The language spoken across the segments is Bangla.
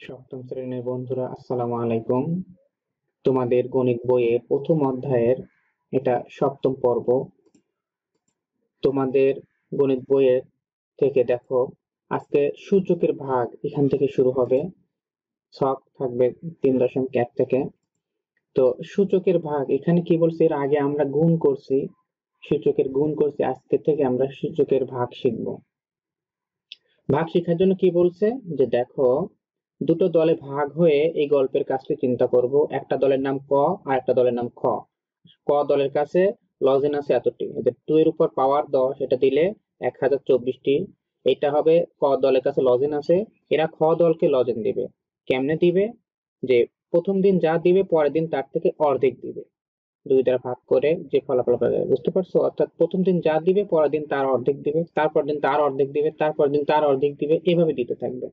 সপ্তম শ্রেণীর বন্ধুরা, আসসালামু আলাইকুম। তোমাদের গণিত বইয়ের প্রথম অধ্যায়ের এটা সপ্তম পর্ব। তোমাদের গণিত বইয়ের থেকে দেখো, আজকে সূচকের ভাগ এখান থেকে শুরু হবে। ছক থাকবে 3.1 থেকে। তো সূচকের ভাগ এখানে কি বলছে, এর আগে আমরা গুণ করছি, সূচকের গুণ করছি। আজকে থেকে আমরা সূচকের ভাগ শিখবো। ভাগ শেখার জন্য কি বলছে যে দেখো, দুটো দলে ভাগ হয়ে এই গল্পের কাজটি চিন্তা করব। একটা দলের নাম ক আর একটা দলের নাম খ। ক দলের কাছে লজেন আছে এতটি, 2 এর উপর পাওয়ার 10, এটা দিলে 1024টি। এটা হবে ক দলের কাছে লজেন আছে। এরা খ দলকে লজেন দিবে। কেমনে দিবে? যে প্রথম দিন যা দিবে পরের দিন তার থেকে অর্ধেক দিবে। 2 দ্বারা ভাগ করে যে ফলাফল পাওয়া যাবে, বুঝতে পারছো? অর্থাৎ প্রথম দিন যা দিবে পরের দিন তার অর্ধেক দিবে, তারপর দিন তার অর্ধেক দিবে, তারপর দিন তার অর্ধেক দিবে, এভাবে দিতে থাকবে।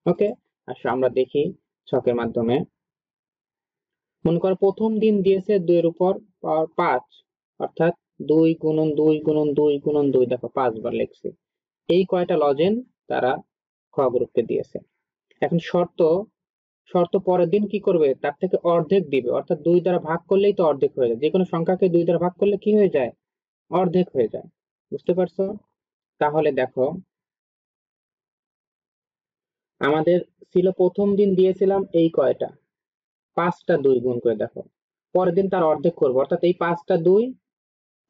ওকে, আসো আমরা দেখি ছকের মাধ্যমে। মনে করো প্রথম দিন দিয়েছে 2 এর উপর পাওয়ার 5, অর্থাৎ 2 গুণন 2 গুণন 2 গুণন 2, দেখো 5 বার লিখছি। এই কয়টা লজেন তারা খ গ্রুপকে দিয়েছে। এখন শর্ত শর্ত পরের দিন কি করবে, তার থেকে অর্ধেক দিবে। অর্থাৎ 2 দ্বারা ভাগ করলেই তো অর্ধেক হয়ে যায়। যে কোনো সংখ্যাকে 2 দ্বারা ভাগ করলে কি হয়ে যায়? অর্ধেক হয়ে যায়। বুঝতে পারছো? তাহলে দেখো, আমাদের ছিল প্রথম দিন দিয়েছিলাম এই কয়টা, 5টা 2 গুণ করে দেখো। পরের দিন তার অর্ধেক করবো, অর্থাৎ এই 5টা 2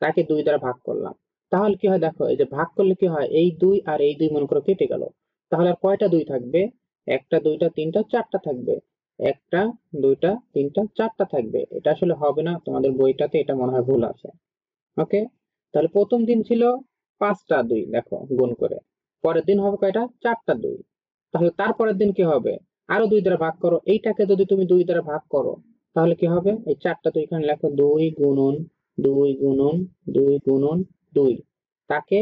তাকে 2 দ্বারা ভাগ করলাম। তাহলে কি হয় দেখো, এই যে ভাগ করলে কি হয়, এই 2 আর এই 2 মনে করো কেটে গেল। তাহলে আর কয়টা 2 থাকবে? একটা, দুইটা, তিনটা, চারটা থাকবে। একটা, দুইটা, তিনটা, চারটা থাকবে। এটা আসলে হবে না, তোমাদের বইটাতে এটা মনে হয় ভুল আছে। ওকে, তাহলে প্রথম দিন ছিল 5টা 2, দেখো গুণ করে। পরের দিন হবে কয়টা? 4টা 2। তাহলে তারপরের দিন কি হবে? আরো 2 দ্বারা ভাগ করো। এইটাকে যদি তুমি 2 দ্বারা ভাগ করো তাহলে কি হবে? এই 4টা 2 এখানে লেখো, 2 গুণন 2 গুণন 2 গুণন 2, তাকে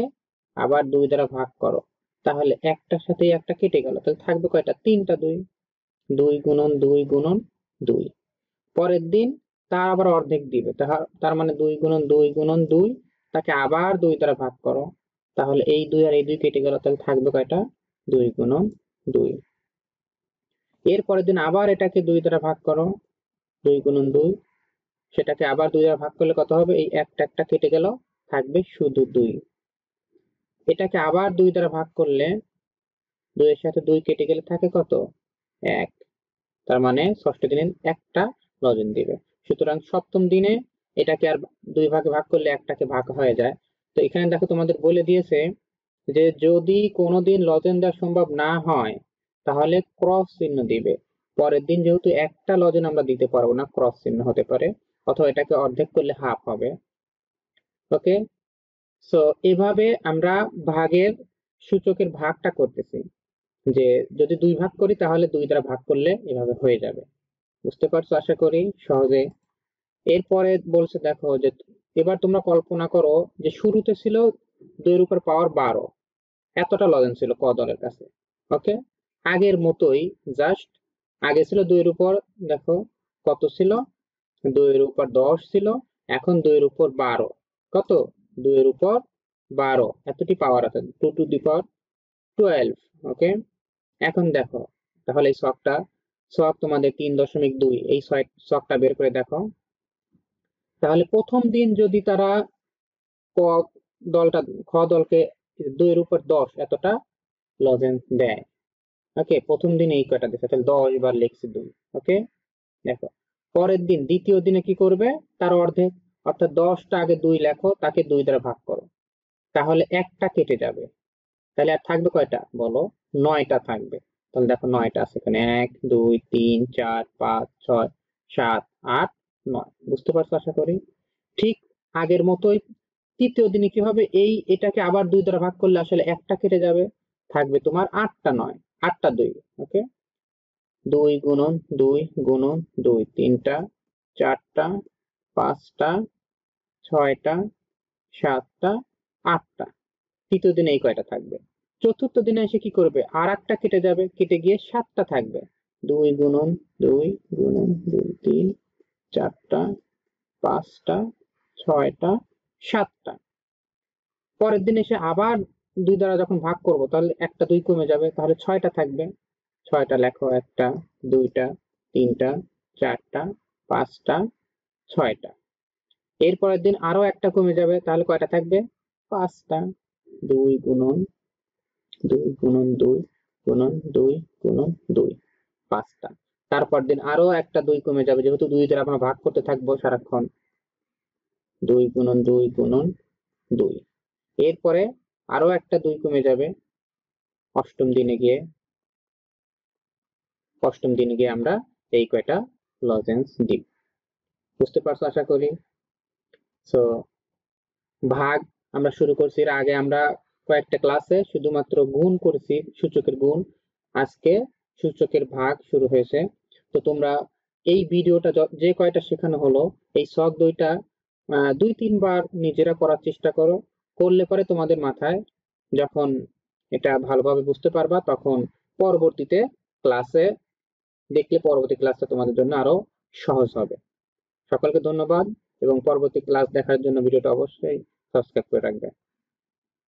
আবার 2 দ্বারা ভাগ করো। তাহলে একটার সাথে একটা কেটে গেল, তাহলে থাকবে কয়টা? 3টা 2। 2 গুণন 2 গুণন 2। পরের দিন তার আবার অর্ধেক দিবে, তার মানে 2 গুণন 2 গুণন 2, তাকে আবার 2 দ্বারা ভাগ করো। তাহলে এই 2 আর এই 2 কেটে গেল, তাহলে থাকবে কয়টা? 2 গুণন 2। এর পরের দিন আবার এটাকে 2 দ্বারা ভাগ করো, 2 গুণন 2। সেটাকে আবার 2 দ্বারা ভাগ করলে কত হবে? এই একটা একটা কেটে গেল, থাকবে শুধু 2। এটাকে আবার 2 দ্বারা ভাগ করলে 2 এর সাথে 2 কেটে গেলে থাকে কত? 1। তার মানে ষষ্ঠ দিনে একটা লজেন দিবে। সুতরাং সপ্তম দিনে এটাকে আর 2 ভাগে ভাগ করলে একটাকে ভাগ হয়ে যায়। তো এখানে দেখো তোমাদের বলে দিয়েছে যে যদি কোনোদিন লজেন দেওয়া সম্ভব না হয় তাহলে ক্রস চিহ্ন দিবে। পরের দিন যেহেতু একটা লজেন আমরা দিতে পারবো না, ক্রস চিহ্ন হতে পারে, অথবা এটাকে অর্ধেক করলে হাফ হবে। ওকে, সো এভাবে আমরা ভাগের সূচকের ভাগটা করতেছি। যে যদি 2 ভাগ করি তাহলে 2 দ্বারা ভাগ করলে এভাবে হয়ে যাবে। বুঝতে পারছো আশা করি সহজে। এরপরে বলছে দেখো যে এবার তোমরা কল্পনা করো যে শুরুতে ছিল 2 এর উপর পাওয়ার 12, এতটা লজেন ছিল ক দলের কাছে। ওকে, আগের মতোই, জাস্ট আগে ছিল 2 এর উপর, দেখো কত ছিল, 2 এর উপর 10 ছিল, এখন 2 এর উপর 12। কত? 2 এর উপর 12, এতটি পাওয়ার আছে, 2 টু দি পাওয়ার 12। ওকে, এখন দেখো, তাহলে এই ছক তোমাদের 3.2, এই ছকটা বের করে দেখো। তাহলে প্রথম দিন যদি তারা ক দলটা খ দলকে 2 এর উপর 10 এতটা লজেন্স দেয়। ওকে, প্রথম দিন এই কয়টা দিচ্ছে, তাহলে 10 বার লিখছি 2। ওকে, দেখো পরের দিন দ্বিতীয় দিনে কি করবে? তার অর্ধেক, অর্থাৎ 10টা আগে 2 লেখো, তাকে 2 দ্বারা ভাগ করো। তাহলে একটা কেটে যাবে, তাহলে আর থাকবে কয়টা বলো? 9টা থাকবে। তাহলে দেখো 9টা আছে এখানে, 1 2 3 4 5 6 7 8 9। বুঝতে পারছো আশা করি। ঠিক আগের মতোই তৃতীয় দিনে কি হবে, এটাকে আবার 2 দ্বারা ভাগ করলে আসলে একটা কেটে যাবে, থাকবে তোমার 8টা 9, 8টা 2। ওকে, 2 গুণন 2 গুণন 2, 3টা 4টা 5টা 6টা 7টা 8টা। তৃতীয় দিনে এই কয়টা থাকবে। চতুর্থ দিনে এসে কি করবে? আর একটা কেটে যাবে, কেটে গিয়ে 7টা থাকবে। 2 গুণন 2 গুণন 2, 3 4টা 5টা 6টা 7টা। পরের দিন এসে আবার 2 দ্বারা যখন ভাগ করব তাহলে একটা 2 কমে যাবে, তাহলে 6টা থাকবে। ছয়টা লেখো, একটা, দুইটা, তিনটা, চারটা, পাঁচটা, ছয়টা। এর পরের দিন আরো একটা কমে যাবে, তাহলে কয়টা থাকবে? পাঁচটা। দুই গুণন দুই গুণন দুই গুণন দুই গুণন দুই, পাঁচটা। তারপর দিন আরো একটা দুই কমে যাবে, যেহেতু দুই দ্বারা আমরা ভাগ করতে থাকবো সারাক্ষণ। দুই গুণন দুই গুণন দুই। এরপরে আরো একটা দুই কমে যাবে অষ্টম দিনে গিয়ে। অষ্টম দিনে গিয়ে আমরা এই কয়টা লজেন্স দিব। বুঝতে পারছো আশা করি। সো ভাগ আমরা শুরু করছি, এর আগে আমরা কয়েকটা ক্লাসে শুধুমাত্র গুণ করেছি, সূচকের গুণ। আজকে সূচকের ভাগ শুরু হয়েছে। তো তোমরা এই ভিডিওটা যে কয়টা শেখানো হলো, এই ছক দুইটা দুই তিনবার নিজেরা করার চেষ্টা করো। করলে পরে তোমাদের মাথায় যখন এটা ভালোভাবে বুঝতে পারবা, তখন পরবর্তীতে ক্লাসে দেখলে পরবর্তী ক্লাসটা তোমাদের জন্য আরো সহজ হবে। সকলকে ধন্যবাদ, এবং পরবর্তী ক্লাস দেখার জন্য ভিডিওটা অবশ্যই সাবস্ক্রাইব করে রাখবে।